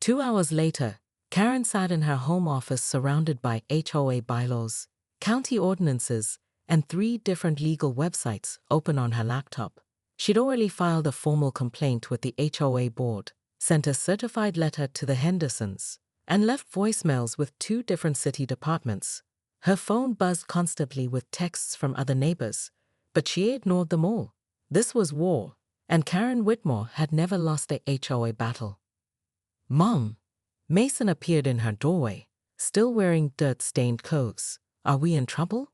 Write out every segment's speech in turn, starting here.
2 hours later, Karen sat in her home office surrounded by HOA bylaws, county ordinances, and 3 different legal websites open on her laptop. She'd already filed a formal complaint with the HOA board, sent a certified letter to the Hendersons, and left voicemails with 2 different city departments. Her phone buzzed constantly with texts from other neighbors, but she ignored them all. This was war, and Karen Whitmore had never lost the HOA battle. "Mom." Mason appeared in her doorway, still wearing dirt-stained clothes. "Are we in trouble?"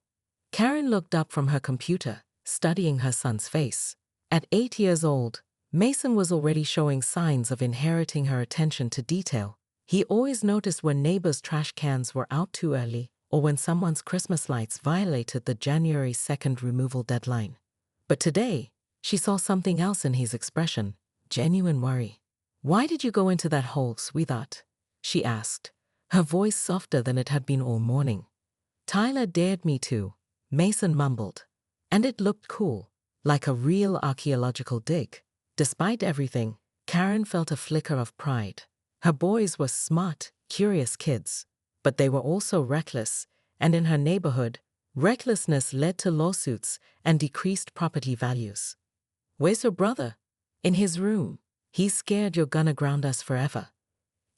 Karen looked up from her computer, studying her son's face. At 8 years old, Mason was already showing signs of inheriting her attention to detail. He always noticed when neighbors' trash cans were out too early or when someone's Christmas lights violated the January 2nd removal deadline. But today, she saw something else in his expression, genuine worry. "Why did you go into that hole, sweetheart?" she asked, her voice softer than it had been all morning. "Tyler dared me to," Mason mumbled. "And it looked cool, like a real archaeological dig." Despite everything, Karen felt a flicker of pride. Her boys were smart, curious kids, but they were also reckless, and in her neighborhood, recklessness led to lawsuits and decreased property values. "Where's your brother?" "In his room. He's scared you're gonna ground us forever."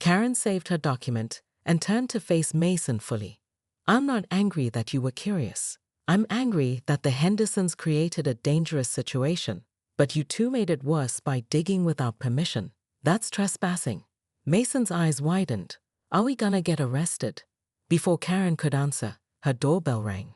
Karen saved her document and turned to face Mason fully. "I'm not angry that you were curious. I'm angry that the Hendersons created a dangerous situation, but you two made it worse by digging without permission. That's trespassing." Mason's eyes widened. "Are we gonna get arrested?" Before Karen could answer, her doorbell rang.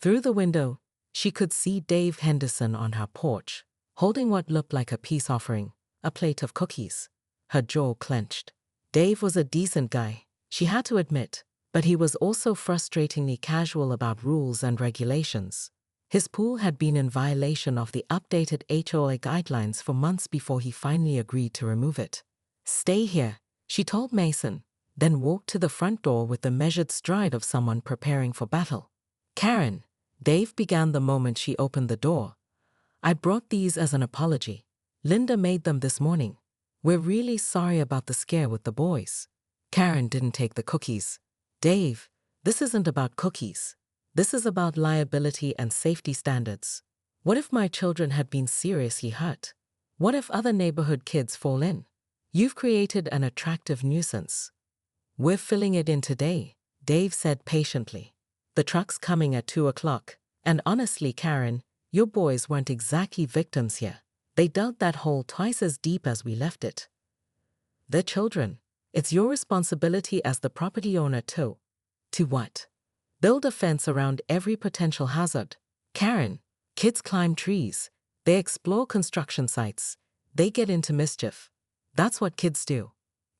Through the window, she could see Dave Henderson on her porch, holding what looked like a peace offering, a plate of cookies. Her jaw clenched. Dave was a decent guy, she had to admit, but he was also frustratingly casual about rules and regulations. His pool had been in violation of the updated HOA guidelines for months before he finally agreed to remove it. "Stay here," she told Mason, then walked to the front door with the measured stride of someone preparing for battle. "Karen," Dave began the moment she opened the door, "I brought these as an apology. Linda made them this morning. We're really sorry about the scare with the boys." Karen didn't take the cookies. "Dave, this isn't about cookies. This is about liability and safety standards. What if my children had been seriously hurt? What if other neighborhood kids fall in? You've created an attractive nuisance." "We're filling it in today," Dave said patiently. "The truck's coming at 2 o'clock, and honestly, Karen, your boys weren't exactly victims here. They dug that hole twice as deep as we left it. They're children. It's your responsibility as the property owner to what? Build a fence around every potential hazard. Karen, kids climb trees. They explore construction sites. They get into mischief. That's what kids do."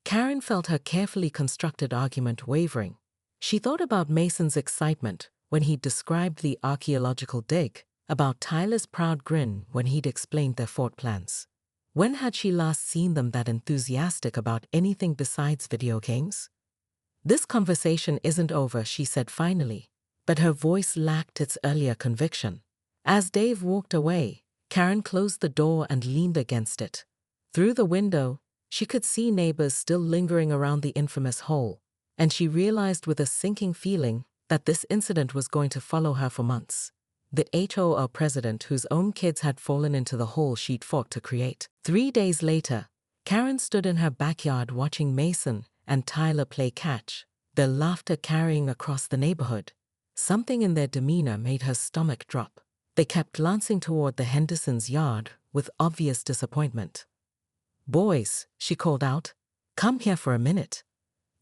Karen felt her carefully constructed argument wavering. She thought about Mason's excitement when he described the archaeological dig, about Tyler's proud grin when he'd explained their fort plans. When had she last seen them that enthusiastic about anything besides video games? "This conversation isn't over," she said finally, but her voice lacked its earlier conviction. As Dave walked away, Karen closed the door and leaned against it. Through the window, she could see neighbors still lingering around the infamous hole, and she realized with a sinking feeling that this incident was going to follow her for months. The HOA president whose own kids had fallen into the hole she'd fought to create. 3 days later, Karen stood in her backyard watching Mason and Tyler play catch, their laughter carrying across the neighborhood. Something in their demeanor made her stomach drop. They kept glancing toward the Hendersons' yard with obvious disappointment. "Boys," she called out, "come here for a minute."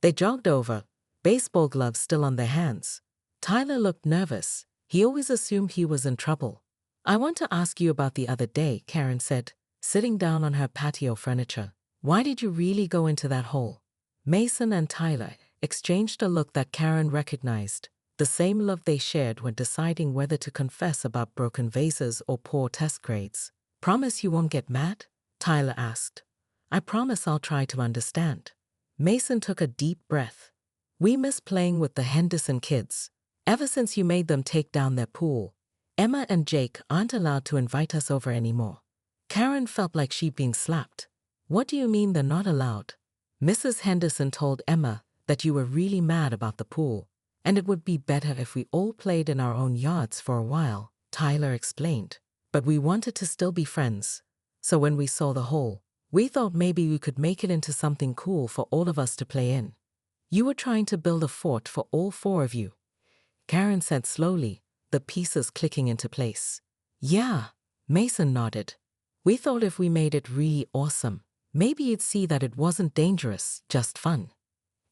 They jogged over, baseball gloves still on their hands. Tyler looked nervous. He always assumed he was in trouble. "I want to ask you about the other day," Karen said, sitting down on her patio furniture. "Why did you really go into that hole?" Mason and Tyler exchanged a look that Karen recognized, the same look they shared when deciding whether to confess about broken vases or poor test grades. "Promise you won't get mad?" Tyler asked. "I promise I'll try to understand." Mason took a deep breath. "We miss playing with the Henderson kids. Ever since you made them take down their pool, Emma and Jake aren't allowed to invite us over anymore." Karen felt like she'd been slapped. "What do you mean they're not allowed?" Mrs. Henderson told Emma that you were really mad about the pool, and it would be better if we all played in our own yards for a while, Tyler explained. But we wanted to still be friends. So when we saw the hole, we thought maybe we could make it into something cool for all of us to play in. You were trying to build a fort for all four of you, Karen said slowly, the pieces clicking into place. Yeah, Mason nodded. We thought if we made it really awesome, maybe you'd see that it wasn't dangerous, just fun.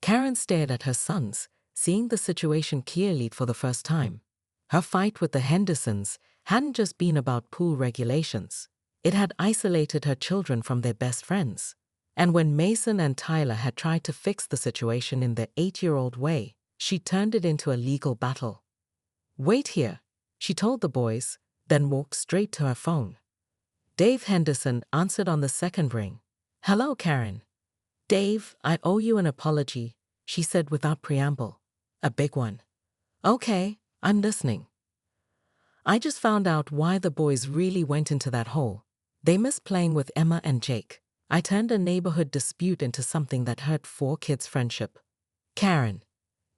Karen stared at her sons, seeing the situation clearly for the first time. Her fight with the Hendersons hadn't just been about pool regulations. It had isolated her children from their best friends. And when Mason and Tyler had tried to fix the situation in their 8-year-old way, she turned it into a legal battle. Wait here, she told the boys, then walked straight to her phone. Dave Henderson answered on the second ring. Hello, Karen. Dave, I owe you an apology, she said without preamble. A big one. Okay, I'm listening. I just found out why the boys really went into that hole. They missed playing with Emma and Jake. I turned a neighborhood dispute into something that hurt 4 kids' friendship. Karen.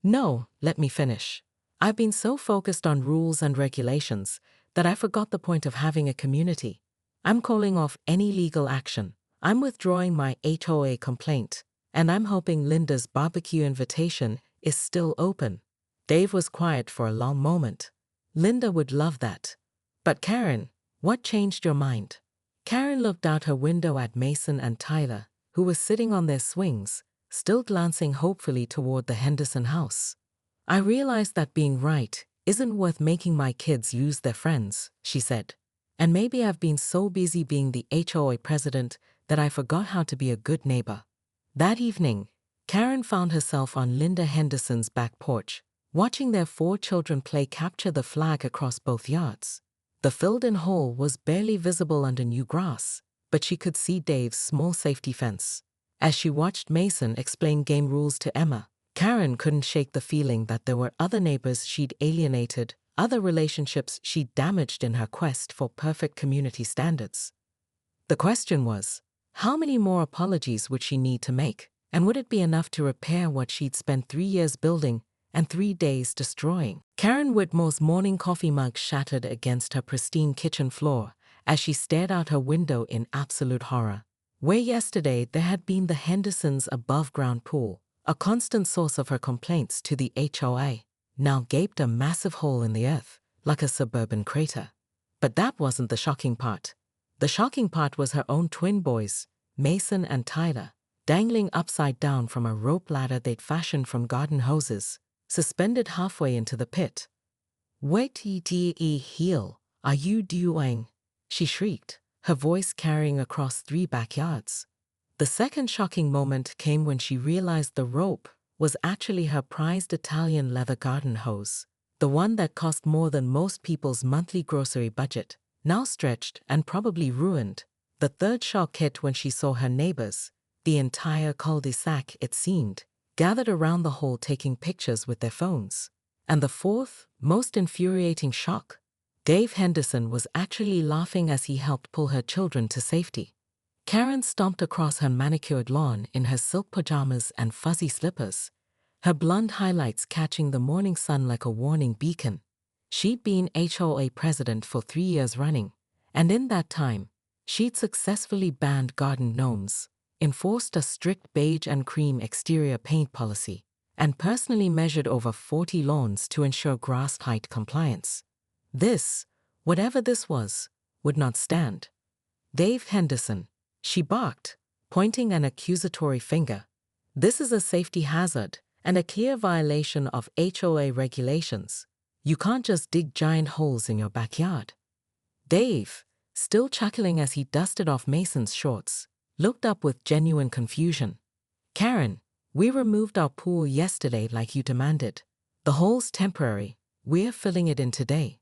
No, let me finish. I've been so focused on rules and regulations that I forgot the point of having a community. I'm calling off any legal action. I'm withdrawing my HOA complaint, and I'm hoping Linda's barbecue invitation is still open. Dave was quiet for a long moment. Linda would love that. But Karen, what changed your mind? Karen looked out her window at Mason and Tyler, who were sitting on their swings, still glancing hopefully toward the Henderson house. I realized that being right isn't worth making my kids lose their friends, she said. And maybe I've been so busy being the HOA president that I forgot how to be a good neighbor. That evening, Karen found herself on Linda Henderson's back porch, watching their 4 children play capture the flag across both yards. The filled-in hole was barely visible under new grass, but she could see Dave's small safety fence. As she watched Mason explain game rules to Emma, Karen couldn't shake the feeling that there were other neighbors she'd alienated, other relationships she'd damaged in her quest for perfect community standards. The question was, how many more apologies would she need to make, and would it be enough to repair what she'd spent 3 years building and 3 days destroying? Karen Whitmore's morning coffee mug shattered against her pristine kitchen floor as she stared out her window in absolute horror. Where yesterday there had been the Hendersons' above-ground pool, a constant source of her complaints to the HOA, now gaped a massive hole in the earth, like a suburban crater. But that wasn't the shocking part. The shocking part was her own twin boys, Mason and Tyler, dangling upside down from a rope ladder they'd fashioned from garden hoses, suspended halfway into the pit. What the hell are you doing? She shrieked, her voice carrying across 3 backyards. The second shocking moment came when she realized the rope was actually her prized Italian leather garden hose, the one that cost more than most people's monthly grocery budget, now stretched and probably ruined. The third shock hit when she saw her neighbors, the entire cul-de-sac it seemed, gathered around the hole taking pictures with their phones. And the fourth, most infuriating shock, Dave Henderson was actually laughing as he helped pull her children to safety. Karen stomped across her manicured lawn in her silk pajamas and fuzzy slippers, her blonde highlights catching the morning sun like a warning beacon. She'd been HOA president for 3 years running, and in that time, she'd successfully banned garden gnomes, enforced a strict beige and cream exterior paint policy, and personally measured over 40 lawns to ensure grass height compliance. This, whatever this was, would not stand. Dave Henderson, she barked, pointing an accusatory finger. This is a safety hazard and a clear violation of HOA regulations. You can't just dig giant holes in your backyard. Dave, still chuckling as he dusted off Mason's shorts, looked up with genuine confusion. Karen, we removed our pool yesterday like you demanded. The hole's temporary. We're filling it in today.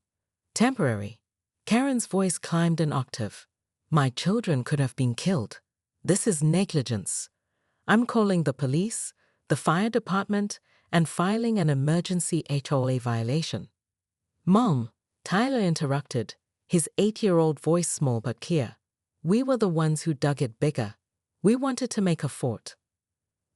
Temporary. Karen's voice climbed an octave. My children could have been killed. This is negligence. I'm calling the police, the fire department, and filing an emergency HOA violation. Mom, Tyler interrupted, his 8-year-old voice small but clear. We were the ones who dug it bigger. We wanted to make a fort.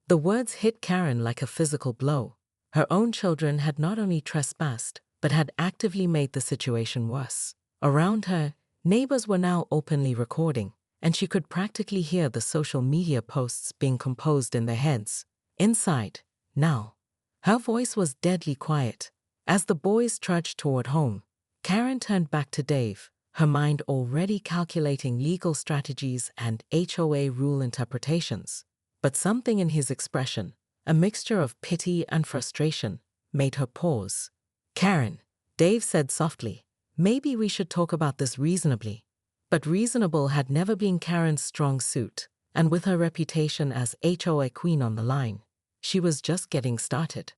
The words hit Karen like a physical blow. Her own children had not only trespassed, but had actively made the situation worse. Around her, neighbors were now openly recording, and she could practically hear the social media posts being composed in their heads. Inside, now, her voice was deadly quiet. As the boys trudged toward home, Karen turned back to Dave, her mind already calculating legal strategies and HOA rule interpretations. But something in his expression, a mixture of pity and frustration, made her pause. "Karen," Dave said softly, "maybe we should talk about this reasonably." But reasonable had never been Karen's strong suit, and with her reputation as HOA queen on the line, she was just getting started.